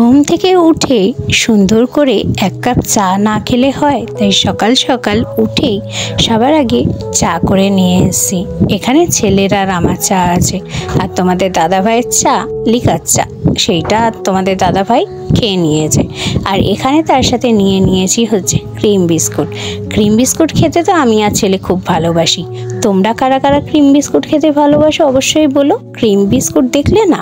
ঘুম থেকে উঠে সুন্দর করে এক কাপ চা না খেলে হয়, তাই সকাল সকাল উঠেই সবার আগে চা করে নিয়ে এসেছি। এখানে ছেলের আর আমার চা আছে, আর তোমাদের দাদাভাইয়ের চা লিকার চা, সেইটা তোমাদের দাদাভাই খেয়ে নিয়েছে। আর এখানে তার সাথে নিয়ে নিয়েছি হচ্ছে ক্রিম বিস্কুট। ক্রিম বিস্কুট খেতে তো আমি আর ছেলে খুব ভালোবাসি। তোমরা কারা কারা ক্রিম বিস্কুট খেতে ভালোবাসো অবশ্যই বলো। ক্রিম বিস্কুট দেখলে না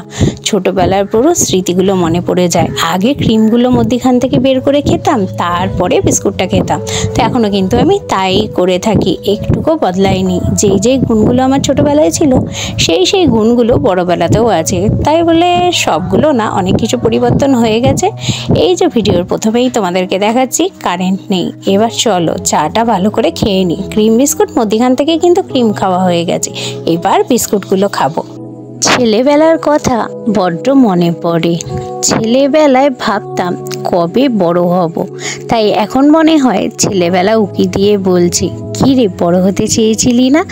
ছোটবেলার পুরো স্মৃতিগুলো মনে পড়ে যায়। আগে ক্রিমগুলো মধ্যিখান থেকে বের করে খেতাম, তারপরে বিস্কুটটা খেতাম। তো এখনও কিন্তু আমি তাই করে থাকি, একটুকু বদলাইনি। যেই গুণগুলো আমার ছোটবেলায় ছিল সেই গুণগুলো বড়বেলাতেও আছে। তাই বলে সবগুলো না, অনেক কিছু পরিবর্তন হয়ে গেছে। এই যে ভিডিওর প্রথমেই তোমাদেরকে দেখাচ্ছি কারেন্ট নেই। এবার চলো চাটা ভালো করে খেয়ে নিই। ক্রিম বিস্কুট মধ্যিখান থেকে কিন্তু ক্রিম খাওয়া হয়ে গেছে, এবার বিস্কুটগুলো খাবো। ছেলেবেলার কথা বড্ড মনে পড়ে। ছেলেবেলায় ভাবতাম কবে বড় হব, তাই এখন মনে হয় ছেলেবেলা উকি দিয়ে বলছি, কি রে বড় হতে চেয়েছিলি না,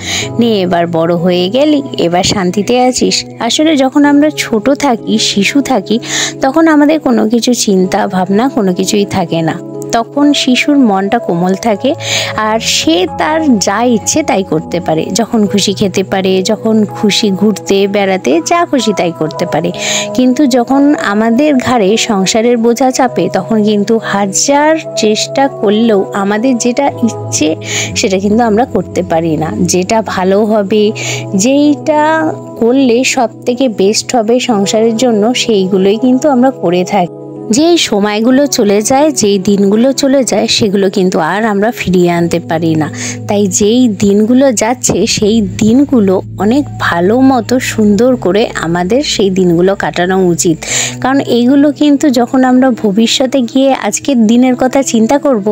নে এবার বড় হয়ে গেলি, এবার শান্তিতে আছিস। আসলে যখন আমরা ছোট থাকি, শিশু থাকি, তখন আমাদের কোনো কিছু চিন্তা ভাবনা কোনো কিছুই থাকে না। তখন শিশুর মনটা কোমল থাকে, আর সে তার যা ইচ্ছে তাই করতে পারে। যখন খুশি খেতে পারে, যখন খুশি ঘুরতে বেড়াতে, যা খুশি তাই করতে পারে। কিন্তু যখন আমাদের ঘাড়ে সংসারের বোঝা চাপে, তখন কিন্তু হাজার চেষ্টা করলেও আমাদের যেটা ইচ্ছে সেটা কিন্তু আমরা করতে পারি না। যেটা ভালো হবে, যেইটা করলে সব থেকে বেস্ট হবে সংসারের জন্য, সেইগুলোই কিন্তু আমরা করে থাকি। যেই সময়গুলো চলে যায়, যেই দিনগুলো চলে যায়, সেগুলো কিন্তু আর আমরা ফিরিয়ে আনতে পারি না। তাই যেই দিনগুলো যাচ্ছে সেই দিনগুলো অনেক ভালো মতো সুন্দর করে আমাদের সেই দিনগুলো কাটানো উচিত। কারণ এইগুলো কিন্তু যখন আমরা ভবিষ্যতে গিয়ে আজকের দিনের কথা চিন্তা করব,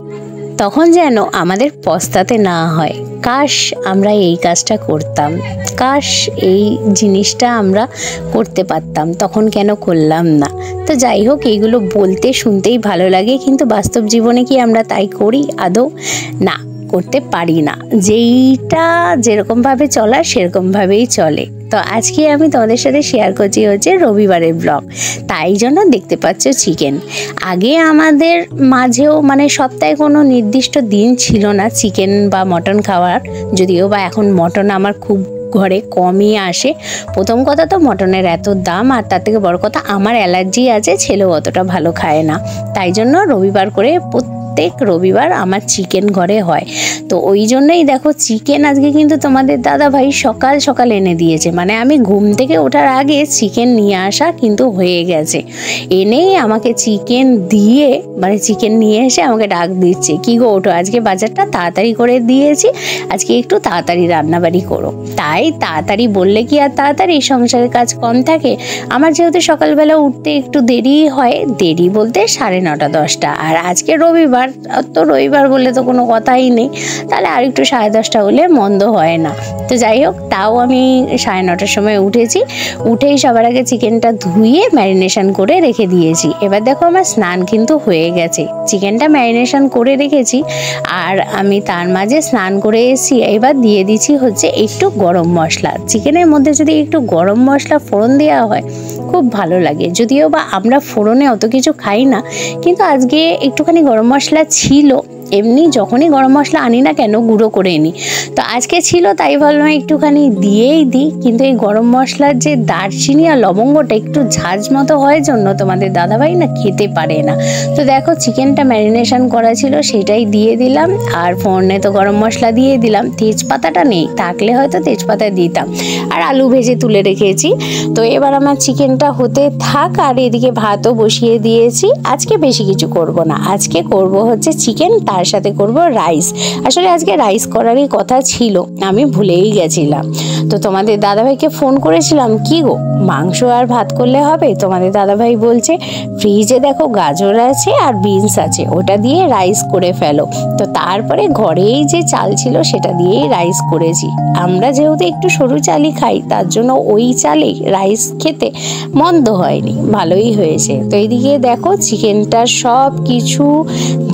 তখন যেন আমাদের পস্তাতে না হয়, কাশ আমরা এই কাজটা করতাম, কাশ এই জিনিসটা আমরা করতে পারতাম, তখন কেন করলাম না। তো যাই হোক, এইগুলো বলতে শুনতেই ভালো লাগে, কিন্তু বাস্তব জীবনে কি আমরা তাই করি আদৌ? না, করতে পারি না। যেইটা যেরকমভাবে চলার সেরকমভাবেই চলে। তো আজকে আমি তোমাদের সাথে শেয়ার করছি হচ্ছে রবিবারের ব্লগ, তাই জন্য দেখতে পাচ্ছ চিকেন। আগে আমাদের মাঝেও মানে সপ্তাহে কোনো নির্দিষ্ট দিন ছিল না চিকেন বা মটন খাওয়ার, যদিও বা এখন মটন আমার খুব ঘরে কমই আসে। প্রথম কথা তো মটনের এত দাম, আর তার থেকে বড় কথা আমার অ্যালার্জি আছে, ছেলেও অতটা ভালো খায় না। তাই জন্য রবিবার করে প্রত্যেক রবিবার আমার চিকেন ঘরে হয়। তো ওই জন্যই দেখো চিকেন আজকে কিন্তু তোমাদের দাদাভাই সকাল সকাল এনে দিয়েছে। মানে আমি ঘুম থেকে ওঠার আগে চিকেন নিয়ে আসা কিন্তু হয়ে গেছে। এনেই আমাকে চিকেন দিয়ে, মানে চিকেন নিয়ে এসে আমাকে ডাক দিচ্ছে, কি গো ওঠো, আজকে বাজারটা তাড়াতাড়ি করে দিয়েছি, আজকে একটু তাড়াতাড়ি রান্নাবাড়ি করো। তাই তাড়াতাড়ি বললে কি আর তাড়াতাড়ি সংসারের কাজ কম থাকে? আমার যেহেতু সকালবেলা উঠতে একটু দেরি হয়, দেরি বলতে 9:30 10টা, আর আজকে রবিবার, তো রবিবার বললে তো কোনো কথাই নেই, তাহলে আর একটু 10:30 হলে মন্দ হয় না। তো যাই হোক, তাও আমি 9:30টার সময় উঠেছি। উঠেই সবার আগে চিকেনটা ধুয়ে ম্যারিনেশন করে রেখে দিয়েছি। এবার দেখো আমার স্নান কিন্তু হয়ে গেছে, চিকেনটা ম্যারিনেশন করে রেখেছি, আর আমি তার মাঝে স্নান করে এসেছি। এবার দিয়ে দিচ্ছি হচ্ছে একটু গরম মশলা। চিকেনের মধ্যে যদি একটু গরম মশলা ফোড়ন দেওয়া হয় খুব ভালো লাগে, যদিও বা আমরা ফোড়নে অত কিছু খাই না, কিন্তু আজকে একটুখানি গরম মশলা ছিল। এমনি যখনই গরম মশলা আনি না কেন গুঁড়ো করে নিই, তো আজকে ছিল তাই ভাবলাম একটুখানি দিয়েই দিই। কিন্তু এই গরম মশলার যে দারচিনি আর লবঙ্গটা একটু ঝাঁঝ মতো হয় জন্য তোমাদের দাদাভাই না খেতে পারে না। তো দেখো চিকেনটা ম্যারিনেশন করা ছিল, সেটাই দিয়ে দিলাম, আর ফোড়নে তো গরম মশলা দিয়ে দিলাম। তেজপাতাটা নেই, থাকলে হয়তো তেজপাতা দিতাম, আর আলু ভেজে তুলে রেখেছি। তো এবার আমার চিকেনটা হতে থাক, আর এদিকে ভাতও বসিয়ে দিয়েছি। আজকে বেশি কিছু করব না, আজকে করব হচ্ছে চিকেন, তার সাথে করব রাইস। আসলে আজকে রাইস করারই কথা ছিল, আমি ভুলেই গেছিলাম। তো তোমাদের দাদাভাইকে ফোন করেছিলাম, কি গো মাংস আর ভাত করলে হবে? তোমাদের দাদাভাই বলছে ফ্রিজে দেখো গাজর আছে আর বিনস আছে, ওটা দিয়ে রাইস করে ফেলো। তো তারপরে ঘরেই যে চাল ছিল সেটা দিয়েই রাইস করেছি। আমরা যেহেতু একটু সরু চালই খাই, তার জন্য ওই চালেই রাইস খেতে মন্দ হয়নি, ভালোই হয়েছে। তো এইদিকে দেখো চিকেনটা সব কিছু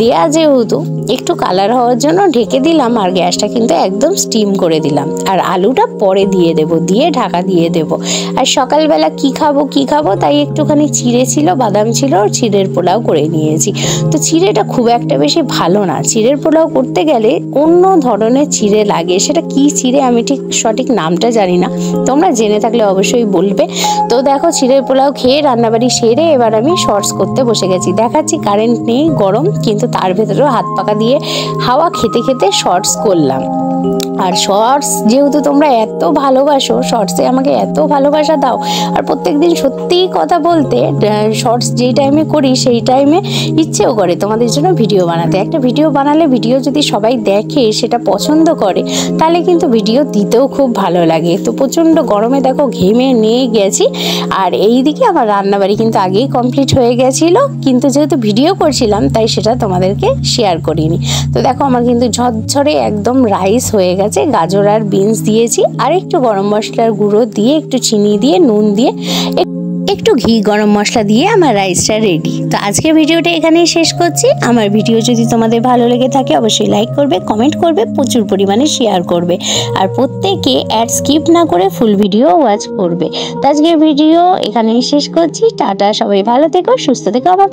দেয়া যেহেতু একটু কালার হওয়ার জন্য ঢেকে দিলাম, আর গ্যাসটা কিন্তু একদম স্টিম করে দিলাম। আর আলুটা পরে দিয়ে দেব, দিয়ে ঢাকা দিয়ে দেব। আর সকালবেলা কি খাবো তাই একটুখানি চিড়ে ছিল, বাদাম ছিল, চিড়ের পোলাও করে নিয়েছি। তো চিড়েটা খুব একটা বেশি ভালো না, চিড়ের পোলাও করতে গেলে অন্য ধরনের চিড়ে লাগে। সেটা কি চিড়ে আমি ঠিক সঠিক নামটা জানি না, তোমরা জেনে থাকলে অবশ্যই বলবে। তো দেখো চিড়ের পোলাও খেয়ে রান্নাবাড়ি সেরে এবার আমি শর্টস করতে বসে গেছি। দেখাচ্ছি, কারেন্ট নেই, গরম, কিন্তু তার ভেতরেও হাত পাকা দিয়ে হাওয়া খেতে খেতে শর্টস করলাম। আর শর্টস যেহেতু তোমরা এত ভালোবাসো, শর্টসে আমাকে এত ভালোবাসা দাও, আর প্রত্যেকদিন সত্যিই কথা বলতে শর্টস যেই টাইমে করি সেই টাইমে ইচ্ছেও করে তোমাদের জন্য ভিডিও বানাতে। একটা ভিডিও বানালে ভিডিও যদি সবাই দেখে, সেটা পছন্দ করে, তাহলে কিন্তু ভিডিও দিতেও খুব ভালো লাগে। তো প্রচণ্ড গরমে দেখো ঘেমে নিয়ে গেছি। আর এই দিকে আমার রান্নাবাড়ি কিন্তু আগেই কমপ্লিট হয়ে গেছিল, কিন্তু যেহেতু ভিডিও করছিলাম তাই সেটা তোমাদেরকে শেয়ার করিনি। তো দেখো আমার কিন্তু ঝরঝরে একদম রাইস হয়ে গেছে। গাজর আর বিনস দিয়েছি, আর একটু গরম মশলার গুঁড়ো দিয়ে, একটু চিনি দিয়ে, নুন দিয়ে, একটু ঘি, গরম মশলা দিয়ে আমার রাইসটা রেডি। তো আজকের ভিডিওটা এখানেই শেষ করছি। আমার ভিডিও যদি তোমাদের ভালো লেগে থাকে অবশ্যই লাইক করবে, কমেন্ট করবে, প্রচুর পরিমাণে শেয়ার করবে, আর প্রত্যেকে অ্যাড স্কিপ না করে ফুল ভিডিও ওয়াচ করবে। তো আজকের ভিডিও এখানেই শেষ করছি। টাটা, সবাই ভালো থেকো, সুস্থ থেকো, আবার